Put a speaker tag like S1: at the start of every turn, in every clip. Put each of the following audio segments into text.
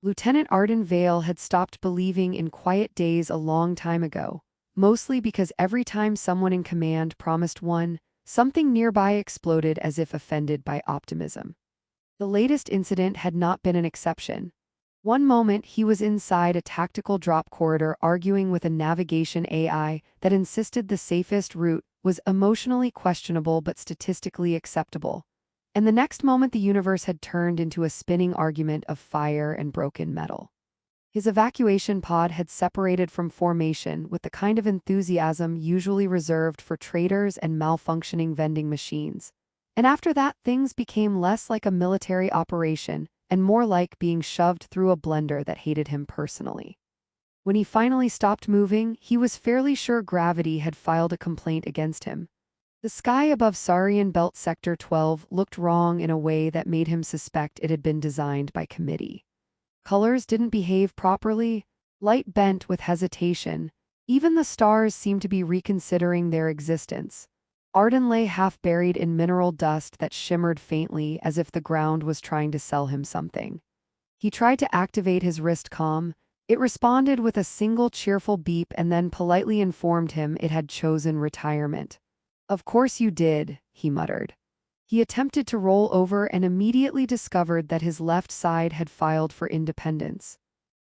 S1: Lieutenant Arden Vale had stopped believing in quiet days a long time ago, mostly because every time someone in command promised one, something nearby exploded as if offended by optimism. The latest incident had not been an exception. One moment he was inside a tactical drop corridor arguing with a navigation AI that insisted the safest route was emotionally questionable but statistically acceptable. And the next moment the universe had turned into a spinning argument of fire and broken metal. His evacuation pod had separated from formation with the kind of enthusiasm usually reserved for traitors and malfunctioning vending machines. And after that, things became less like a military operation and more like being shoved through a blender that hated him personally. When he finally stopped moving, he was fairly sure gravity had filed a complaint against him. The sky above Saurian Belt Sector 12 looked wrong in a way that made him suspect it had been designed by committee. Colors didn't behave properly, light bent with hesitation. Even the stars seemed to be reconsidering their existence. Arden lay half buried in mineral dust that shimmered faintly as if the ground was trying to sell him something. He tried to activate his wrist comm. It responded with a single cheerful beep and then politely informed him it had chosen retirement. "Of course you did," he muttered. He attempted to roll over and immediately discovered that his left side had filed for independence.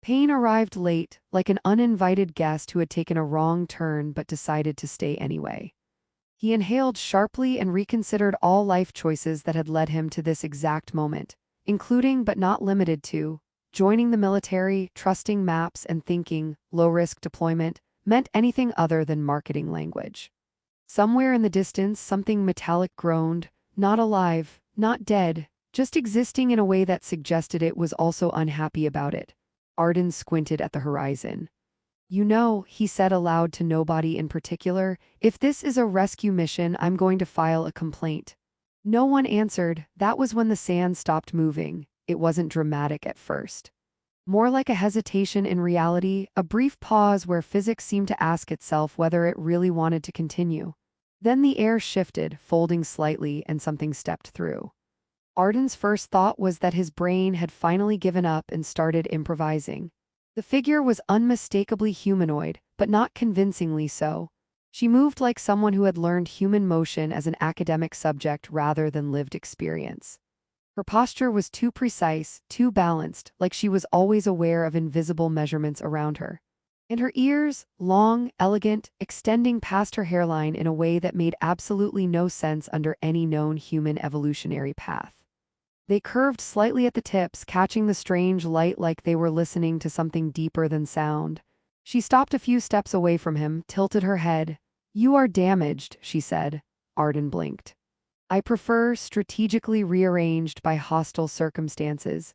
S1: Pain arrived late, like an uninvited guest who had taken a wrong turn but decided to stay anyway. He inhaled sharply and reconsidered all life choices that had led him to this exact moment, including but not limited to joining the military, trusting maps, and thinking low-risk deployment meant anything other than marketing language. Somewhere in the distance, something metallic groaned, not alive, not dead, just existing in a way that suggested it was also unhappy about it. Arden squinted at the horizon. "You know," he said aloud to nobody in particular, "if this is a rescue mission, I'm going to file a complaint." No one answered. That was when the sand stopped moving. It wasn't dramatic at first. More like a hesitation in reality, a brief pause where physics seemed to ask itself whether it really wanted to continue. Then the air shifted, folding slightly, and something stepped through. Arden's first thought was that his brain had finally given up and started improvising. The figure was unmistakably humanoid, but not convincingly so. She moved like someone who had learned human motion as an academic subject rather than lived experience. Her posture was too precise, too balanced, like she was always aware of invisible measurements around her. And her ears, long, elegant, extending past her hairline in a way that made absolutely no sense under any known human evolutionary path. They curved slightly at the tips, catching the strange light like they were listening to something deeper than sound. She stopped a few steps away from him, tilted her head. "You are damaged," she said. Arden blinked. "I prefer strategically rearranged by hostile circumstances."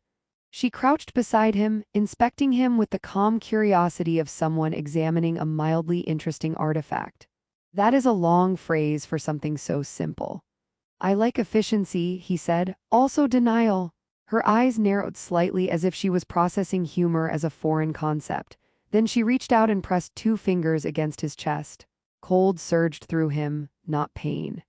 S1: She crouched beside him, inspecting him with the calm curiosity of someone examining a mildly interesting artifact. "That is a long phrase for something so simple." "I like efficiency," he said, "also denial." Her eyes narrowed slightly as if she was processing humor as a foreign concept. Then she reached out and pressed 2 fingers against his chest. Cold surged through him, not pain.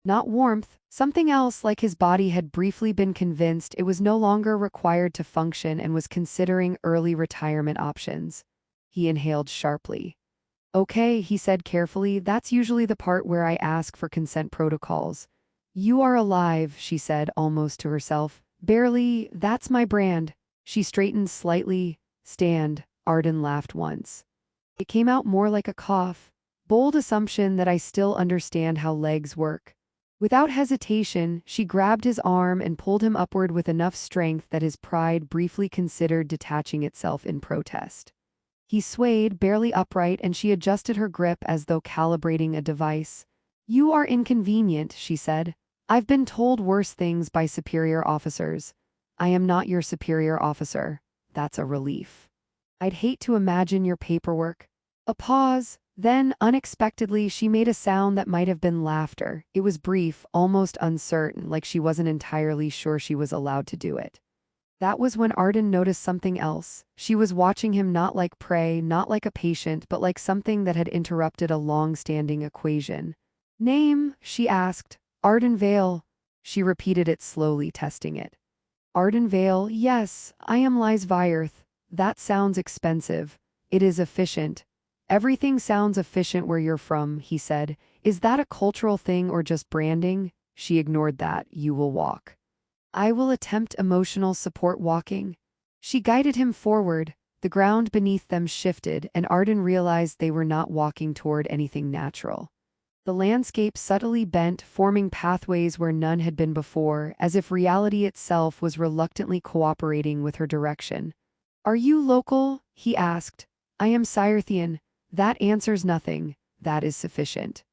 S1: Not warmth, something else, like his body had briefly been convinced it was no longer required to function and was considering early retirement options. He inhaled sharply. "Okay," he said carefully, "that's usually the part where I ask for consent protocols." "You are alive," she said almost to herself. "Barely, that's my brand." She straightened slightly. "Stand." Arden laughed once. It came out more like a cough. "Bold assumption that I still understand how legs work." Without hesitation, she grabbed his arm and pulled him upward with enough strength that his pride briefly considered detaching itself in protest. He swayed, barely upright, and she adjusted her grip as though calibrating a device. "You are inconvenient," she said. "I've been told worse things by superior officers. I am not your superior officer." "That's a relief." "I'd hate to imagine your paperwork." A pause. Then, unexpectedly, she made a sound that might have been laughter. It was brief, almost uncertain, like she wasn't entirely sure she was allowed to do it. That was when Arden noticed something else. She was watching him not like prey, not like a patient, but like something that had interrupted a long-standing equation. "Name?" she asked. "Arden Vale." She repeated it slowly, testing it. Arden Vale, yes, I am Lies Vyerth. That sounds expensive. It is efficient. Everything sounds efficient where you're from, he said. Is that a cultural thing or just branding? She ignored that. You will walk. I will attempt emotional support walking. She guided him forward. The ground beneath them shifted, and Arden realized they were not walking toward anything natural. The landscape subtly bent, forming pathways where none had been before, as if reality itself was reluctantly cooperating with her direction. Are you local? He asked. I am Cyrthian. That answers nothing. That is sufficient.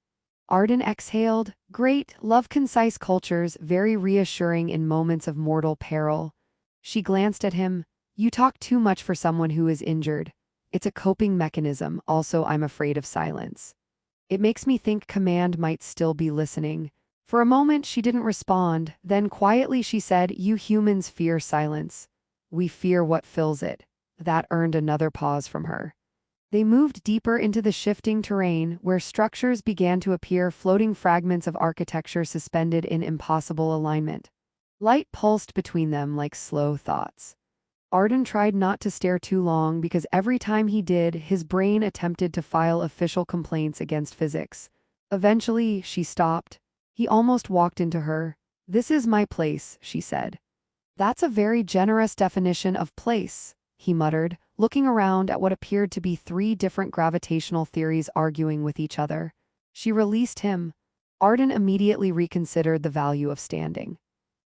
S1: Arden exhaled. Great, love concise cultures, very reassuring in moments of mortal peril. She glanced at him. You talk too much for someone who is injured. It's a coping mechanism, also I'm afraid of silence. It makes me think command might still be listening. For a moment she didn't respond, then quietly she said, You humans fear silence. We fear what fills it. That earned another pause from her. They moved deeper into the shifting terrain, where structures began to appear, floating fragments of architecture suspended in impossible alignment. Light pulsed between them like slow thoughts. Arden tried not to stare too long because every time he did, his brain attempted to file official complaints against physics. Eventually, she stopped. He almost walked into her. This is my place, she said. That's a very generous definition of place, he muttered, looking around at what appeared to be 3 different gravitational theories arguing with each other. She released him. Arden immediately reconsidered the value of standing.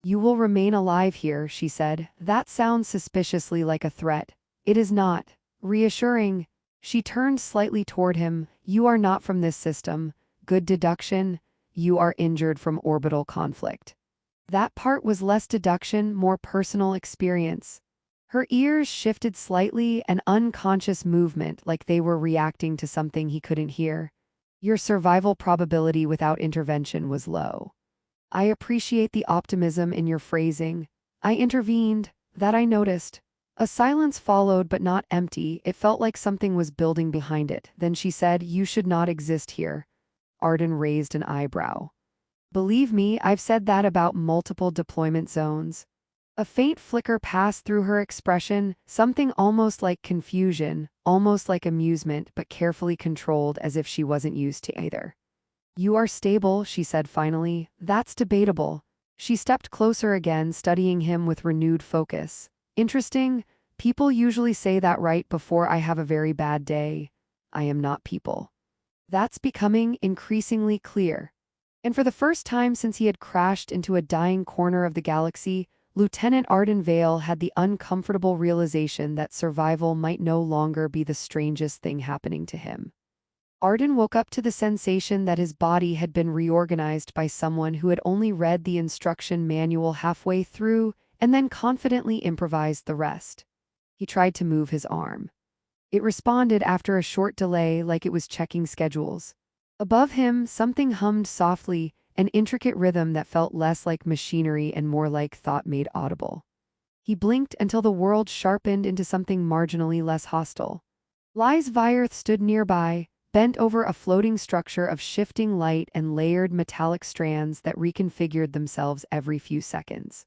S1: You will remain alive here, she said. That sounds suspiciously like a threat. It is not. Reassuring. She turned slightly toward him. You are not from this system. Good deduction. You are injured from orbital conflict. That part was less deduction, more personal experience. Her ears shifted slightly, an unconscious movement like they were reacting to something he couldn't hear. Your survival probability without intervention was low. I appreciate the optimism in your phrasing. I intervened. That I noticed. A silence followed, but not empty. It felt like something was building behind it. Then she said, You should not exist here. Arden raised an eyebrow. Believe me, I've said that about multiple deployment zones. A faint flicker passed through her expression, something almost like confusion, almost like amusement, but carefully controlled as if she wasn't used to either. You are stable, she said finally. That's debatable. She stepped closer again, studying him with renewed focus. Interesting. People usually say that right before I have a very bad day. I am not people. That's becoming increasingly clear. And for the first time since he had crashed into a dying corner of the galaxy, Lieutenant Arden Vale had the uncomfortable realization that survival might no longer be the strangest thing happening to him. Arden woke up to the sensation that his body had been reorganized by someone who had only read the instruction manual halfway through and then confidently improvised the rest. He tried to move his arm. It responded after a short delay like it was checking schedules. Above him, something hummed softly, an intricate rhythm that felt less like machinery and more like thought made audible. He blinked until the world sharpened into something marginally less hostile. Lies Vyerth stood nearby, bent over a floating structure of shifting light and layered metallic strands that reconfigured themselves every few seconds.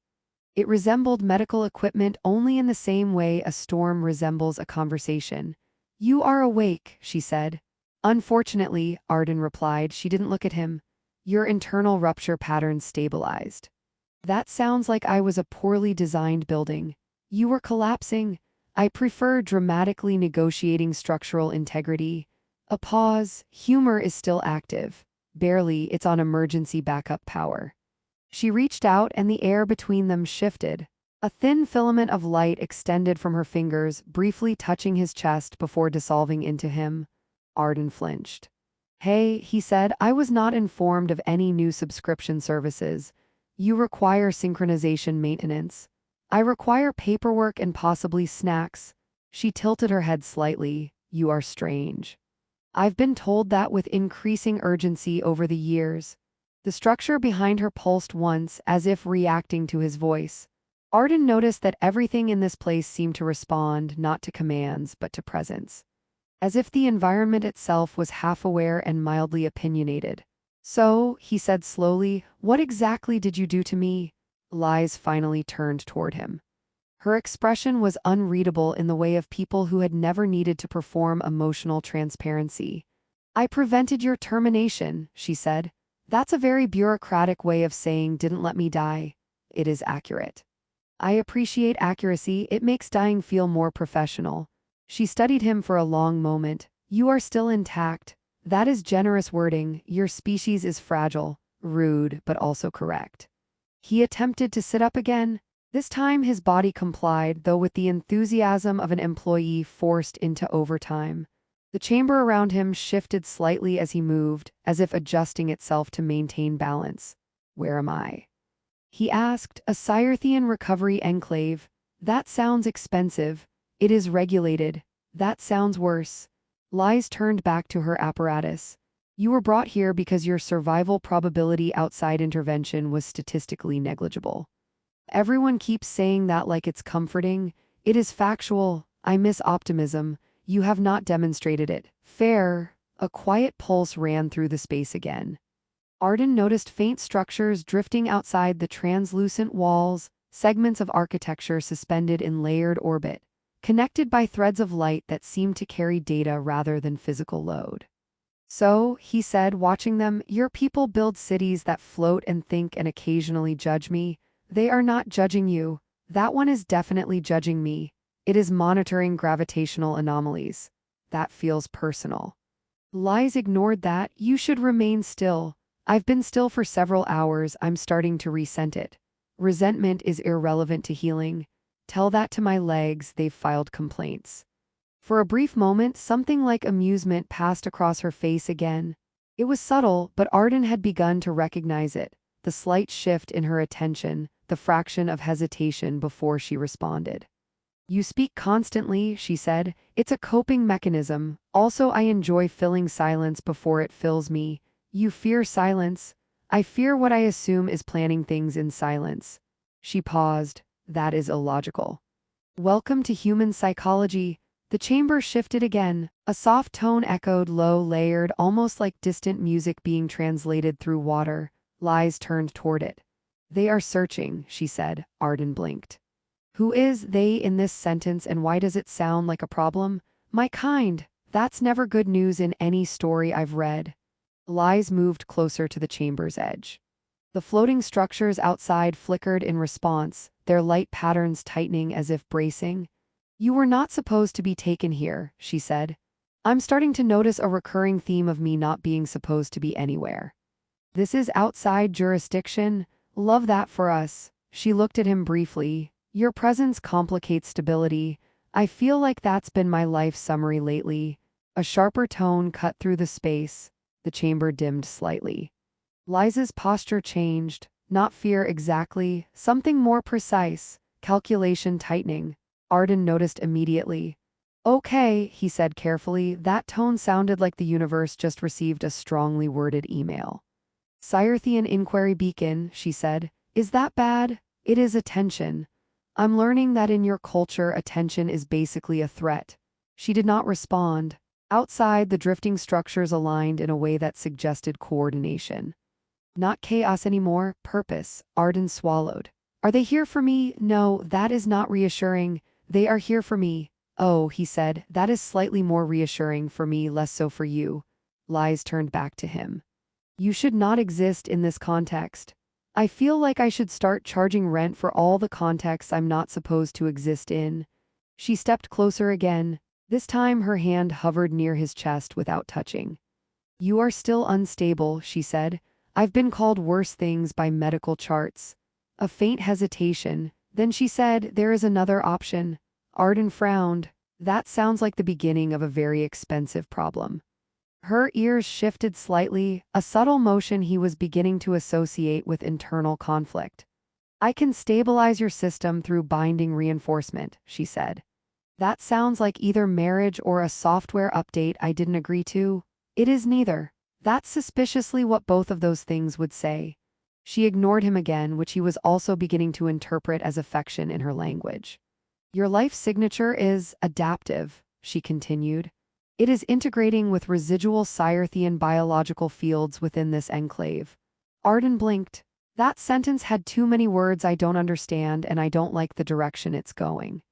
S1: It resembled medical equipment only in the same way a storm resembles a conversation. You are awake, she said. Unfortunately, Arden replied. She didn't look at him. Your internal rupture pattern stabilized. That sounds like I was a poorly designed building. You were collapsing. I prefer dramatically negotiating structural integrity. A pause. Humor is still active. Barely, it's on emergency backup power. She reached out and the air between them shifted. A thin filament of light extended from her fingers, briefly touching his chest before dissolving into him. Arden flinched. Hey, he said, I was not informed of any new subscription services. You require synchronization maintenance. I require paperwork and possibly snacks. She tilted her head slightly. You are strange. I've been told that with increasing urgency over the years. The structure behind her pulsed once, as if reacting to his voice. Arden noticed that everything in this place seemed to respond, not to commands, but to presence. As if the environment itself was half-aware and mildly opinionated. So, he said slowly, what exactly did you do to me? Lies finally turned toward him. Her expression was unreadable in the way of people who had never needed to perform emotional transparency. I prevented your termination, she said. That's a very bureaucratic way of saying didn't let me die. It is accurate. I appreciate accuracy, it makes dying feel more professional. She studied him for a long moment. You are still intact. That is generous wording. Your species is fragile, rude, but also correct. He attempted to sit up again. This time his body complied, though with the enthusiasm of an employee forced into overtime. The chamber around him shifted slightly as he moved, as if adjusting itself to maintain balance. Where am I? He asked, a Scythian recovery enclave. That sounds expensive. It is regulated. That sounds worse. Lies turned back to her apparatus. You were brought here because your survival probability outside intervention was statistically negligible. Everyone keeps saying that like it's comforting. It is factual. I miss optimism. You have not demonstrated it. Fair. A quiet pulse ran through the space again. Arden noticed faint structures drifting outside the translucent walls, segments of architecture suspended in layered orbit, connected by threads of light that seemed to carry data rather than physical load. So, he said, watching them, your people build cities that float and think and occasionally judge me. They are not judging you. That one is definitely judging me. It is monitoring gravitational anomalies. That feels personal. Lies ignored that. You should remain still. I've been still for several hours. I'm starting to resent it. Resentment is irrelevant to healing. Tell that to my legs, they've filed complaints. For a brief moment, something like amusement passed across her face again. It was subtle, but Arden had begun to recognize it, the slight shift in her attention, the fraction of hesitation before she responded. You speak constantly, she said. It's a coping mechanism. Also, I enjoy filling silence before it fills me. You fear silence. I fear what I assume is planning things in silence. She paused. That is illogical. Welcome to human psychology. The chamber shifted again. A soft tone echoed low, layered, almost like distant music being translated through water. Lies turned toward it. They are searching, she said. Arden blinked. Who is they in this sentence and why does it sound like a problem? My kind. That's never good news in any story I've read. Lies moved closer to the chamber's edge. The floating structures outside flickered in response, their light patterns tightening as if bracing. You were not supposed to be taken here, she said. I'm starting to notice a recurring theme of me not being supposed to be anywhere. This is outside jurisdiction. Love that for us. She looked at him briefly. Your presence complicates stability. I feel like that's been my life summary lately. A sharper tone cut through the space. The chamber dimmed slightly. Liza's posture changed. Not fear exactly, something more precise. Calculation tightening. Arden noticed immediately. Okay, he said carefully. That tone sounded like the universe just received a strongly worded email. Scythian inquiry beacon, she said. Is that bad? It is attention. I'm learning that in your culture attention is basically a threat. She did not respond. Outside, the drifting structures aligned in a way that suggested coordination. Not chaos anymore, purpose. Arden swallowed. Are they here for me? No, that is not reassuring. They are here for me. Oh, he said, that is slightly more reassuring for me, less so for you. Lies turned back to him. You should not exist in this context. I feel like I should start charging rent for all the contexts I'm not supposed to exist in. She stepped closer again. This time her hand hovered near his chest without touching. You are still unstable, she said. I've been called worse things by medical charts. A faint hesitation. Then she said, there is another option. Arden frowned. That sounds like the beginning of a very expensive problem. Her ears shifted slightly, a subtle motion he was beginning to associate with internal conflict. I can stabilize your system through binding reinforcement, she said. That sounds like either marriage or a software update I didn't agree to. It is neither. That's suspiciously what both of those things would say. She ignored him again, which he was also beginning to interpret as affection in her language. Your life signature is adaptive, she continued. It is integrating with residual Scythian biological fields within this enclave. Arden blinked. That sentence had too many words I don't understand, and I don't like the direction it's going.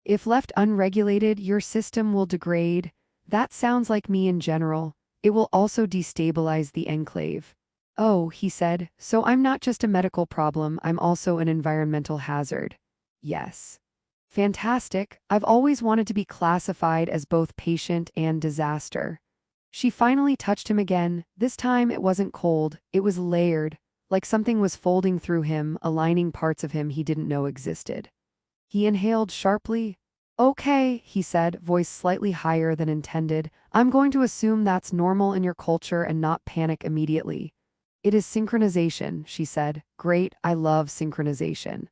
S1: If left unregulated, your system will degrade. That sounds like me in general. It will also destabilize the enclave. Oh, he said, so I'm not just a medical problem, I'm also an environmental hazard. Yes. Fantastic. I've always wanted to be classified as both patient and disaster. She finally touched him again. This time it wasn't cold, it was layered, like something was folding through him, aligning parts of him he didn't know existed. He inhaled sharply. Okay, he said, voice slightly higher than intended. I'm going to assume that's normal in your culture and not panic immediately. It is synchronization, she said. Great, I love synchronization.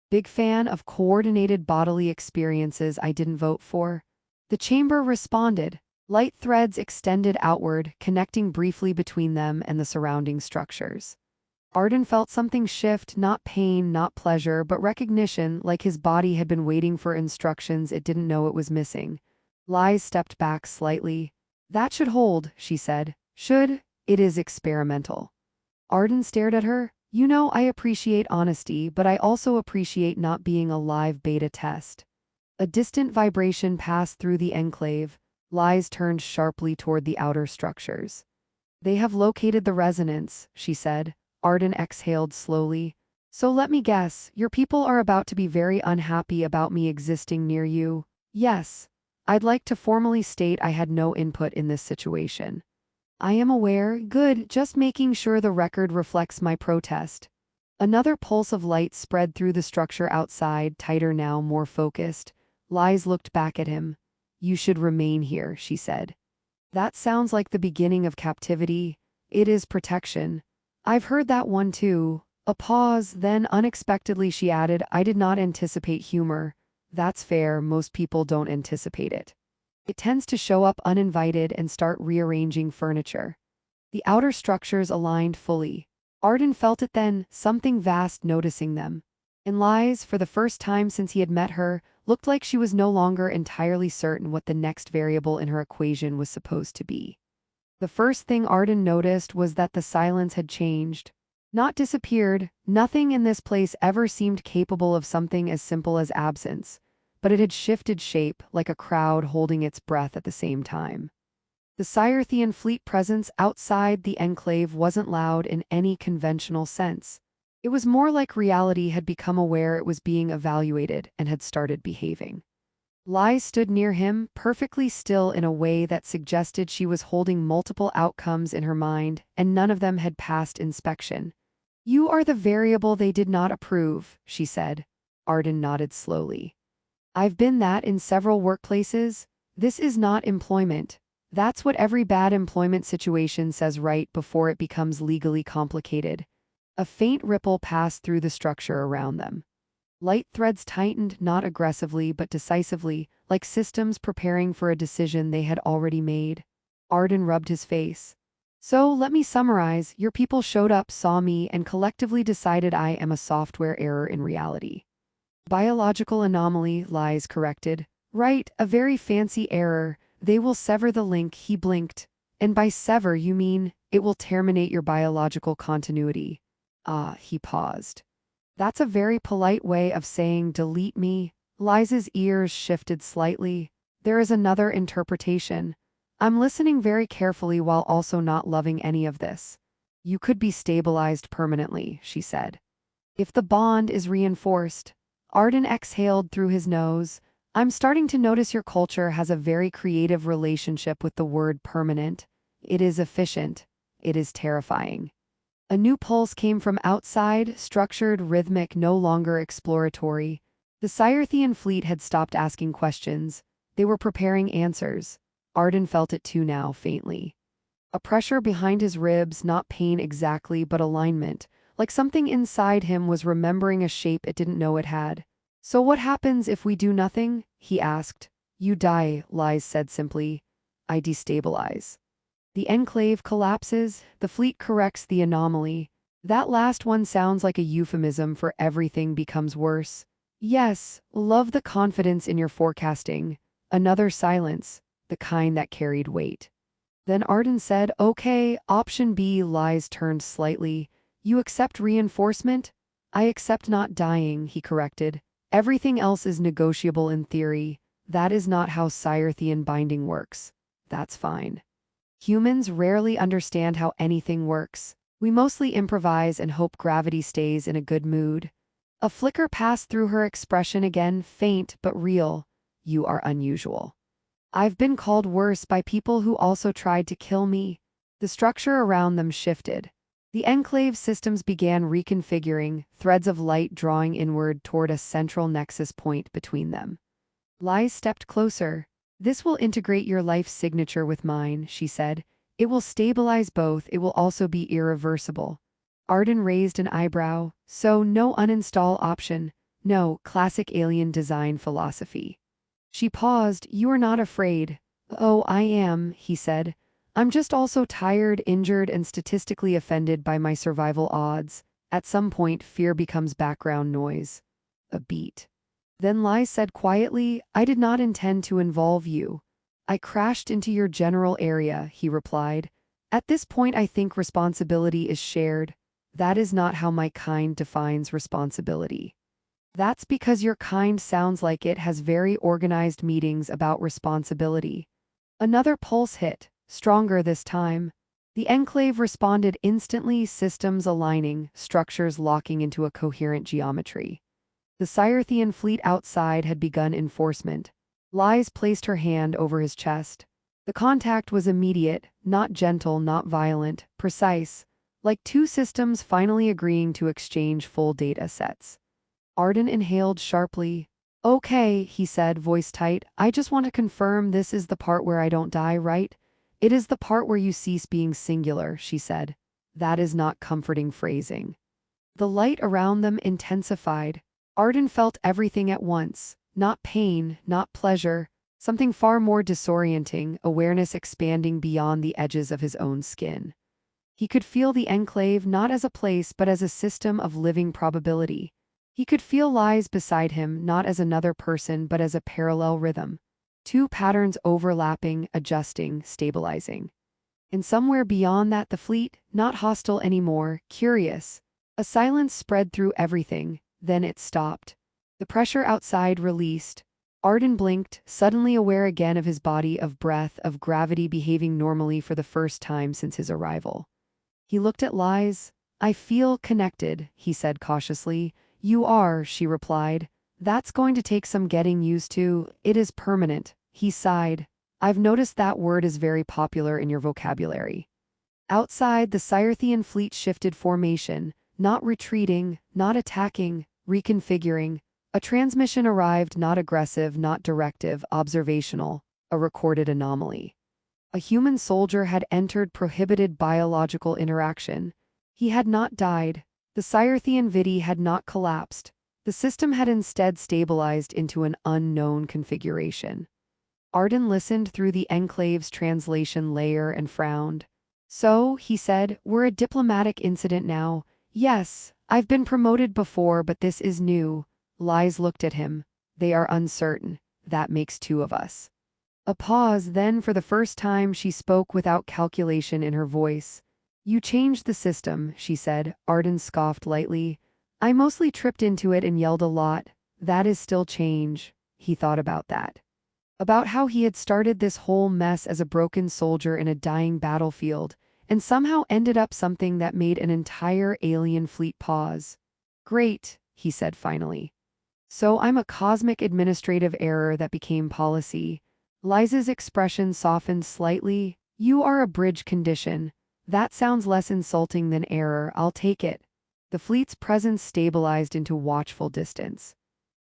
S1: Big fan of coordinated bodily experiences I didn't vote for. The chamber responded. Light threads extended outward, connecting briefly between them and the surrounding structures. Arden felt something shift, not pain, not pleasure, but recognition, like his body had been waiting for instructions it didn't know it was missing. Liz stepped back slightly. That should hold, she said. Should? It is experimental. Arden stared at her. You know, I appreciate honesty, but I also appreciate not being a live beta test. A distant vibration passed through the enclave. Liz turned sharply toward the outer structures. They have located the resonance, she said. Arden exhaled slowly. So let me guess, your people are about to be very unhappy about me existing near you. Yes. I'd like to formally state I had no input in this situation. I am aware. Good, just making sure the record reflects my protest. Another pulse of light spread through the structure outside, tighter now, more focused. Liz looked back at him. You should remain here, she said. That sounds like the beginning of captivity. It is protection. I've heard that one too. A pause, then unexpectedly she added, I did not anticipate humor. That's fair, most people don't anticipate it. It tends to show up uninvited and start rearranging furniture. The outer structures aligned fully. Arden felt it then, something vast noticing them. And Liz, for the first time since he had met her, looked like she was no longer entirely certain what the next variable in her equation was supposed to be. The first thing Arden noticed was that the silence had changed. Not disappeared, nothing in this place ever seemed capable of something as simple as absence, but it had shifted shape, like a crowd holding its breath at the same time. The Scythian fleet presence outside the enclave wasn't loud in any conventional sense. It was more like reality had become aware it was being evaluated and had started behaving. Liz stood near him, perfectly still in a way that suggested she was holding multiple outcomes in her mind, and none of them had passed inspection. You are the variable they did not approve, she said. Arden nodded slowly. I've been that in several workplaces. This is not employment. That's what every bad employment situation says right before it becomes legally complicated. A faint ripple passed through the structure around them. Light threads tightened, not aggressively but decisively, like systems preparing for a decision they had already made. Arden rubbed his face. So, let me summarize. Your people showed up, saw me, and collectively decided I am a software error in reality. Biological anomaly, Liz corrected. Right, a very fancy error. They will sever the link, he blinked. And by sever you mean, it will terminate your biological continuity. Ah, he paused. That's a very polite way of saying delete me. Liz's ears shifted slightly. There is another interpretation. I'm listening very carefully while also not loving any of this. You could be stabilized permanently, she said. If the bond is reinforced. Arden exhaled through his nose. I'm starting to notice your culture has a very creative relationship with the word permanent. It is efficient. It is terrifying. A new pulse came from outside, structured, rhythmic, no longer exploratory. The Scythian fleet had stopped asking questions. They were preparing answers. Arden felt it too now, faintly. A pressure behind his ribs, not pain exactly, but alignment, like something inside him was remembering a shape it didn't know it had. So what happens if we do nothing? He asked. You die, Liz said simply. I destabilize. The enclave collapses, the fleet corrects the anomaly. That last one sounds like a euphemism for everything becomes worse. Yes, love the confidence in your forecasting. Another silence, the kind that carried weight. Then Arden said, okay, option B. Liz turned slightly. You accept reinforcement? I accept not dying, he corrected. Everything else is negotiable in theory. That is not how Scythian binding works. That's fine. Humans rarely understand how anything works. We mostly improvise and hope gravity stays in a good mood. A flicker passed through her expression again, faint but real. You are unusual. I've been called worse by people who also tried to kill me. The structure around them shifted. The enclave systems began reconfiguring, threads of light drawing inward toward a central nexus point between them. Lies stepped closer. This will integrate your life's signature with mine, she said. It will stabilize both, it will also be irreversible. Arden raised an eyebrow. So no uninstall option. No, classic alien design philosophy. She paused. You are not afraid. Oh, I am, he said. I'm just also tired, injured, and statistically offended by my survival odds. At some point, fear becomes background noise. A beat. Then Lies said quietly, I did not intend to involve you. I crashed into your general area, he replied. At this point I think responsibility is shared. That is not how my kind defines responsibility. That's because your kind sounds like it has very organized meetings about responsibility. Another pulse hit, stronger this time. The enclave responded instantly, systems aligning, structures locking into a coherent geometry. The Scythian fleet outside had begun enforcement. Lies placed her hand over his chest. The contact was immediate, not gentle, not violent, precise, like two systems finally agreeing to exchange full data sets. Arden inhaled sharply. Okay, he said, voice tight, I just want to confirm this is the part where I don't die, right? It is the part where you cease being singular, she said. That is not comforting phrasing. The light around them intensified. Arden felt everything at once, not pain, not pleasure, something far more disorienting, awareness expanding beyond the edges of his own skin. He could feel the enclave not as a place but as a system of living probability. He could feel Lies beside him not as another person but as a parallel rhythm. Two patterns overlapping, adjusting, stabilizing. And somewhere beyond that the fleet, not hostile anymore, curious. A silence spread through everything. Then it stopped. The pressure outside released. Arden blinked, suddenly aware again of his body, of breath, of gravity behaving normally for the first time since his arrival. He looked at Lies. I feel connected, he said cautiously. You are, she replied. That's going to take some getting used to. It is permanent, he sighed. I've noticed that word is very popular in your vocabulary. Outside, the Scythian fleet shifted formation, not retreating, not attacking, reconfiguring. A transmission arrived, not aggressive, not directive, observational, a recorded anomaly. A human soldier had entered prohibited biological interaction. He had not died. The Scythian Vidi had not collapsed. The system had instead stabilized into an unknown configuration. Arden listened through the enclave's translation layer and frowned. So, he said, we're a diplomatic incident now. Yes, I've been promoted before, but this is new. Lies looked at him. They are uncertain. That makes two of us. A pause, then for the first time she spoke without calculation in her voice. You changed the system, she said. Arden scoffed lightly. I mostly tripped into it and yelled a lot. That is still change. He thought about that. About how he had started this whole mess as a broken soldier in a dying battlefield, and somehow ended up something that made an entire alien fleet pause. Great, he said finally. So I'm a cosmic administrative error that became policy. Liza's expression softened slightly. You are a bridge condition. That sounds less insulting than error, I'll take it. The fleet's presence stabilized into watchful distance.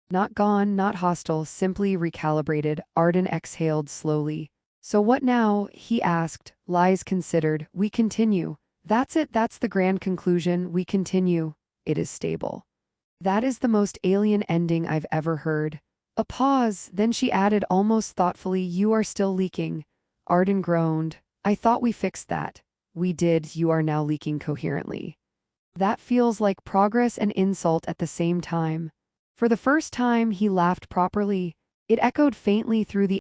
S1: Not gone, not hostile, simply recalibrated. Arden exhaled slowly. So what now? He asked. Lies considered. We continue. That's it, that's the grand conclusion. We continue. It is stable. That is the most alien ending I've ever heard. A pause, then she added almost thoughtfully, you are still leaking. Arden groaned. I thought we fixed that. We did, you are now leaking coherently. That feels like progress and insult at the same time. For the first time he laughed properly. It echoed faintly through the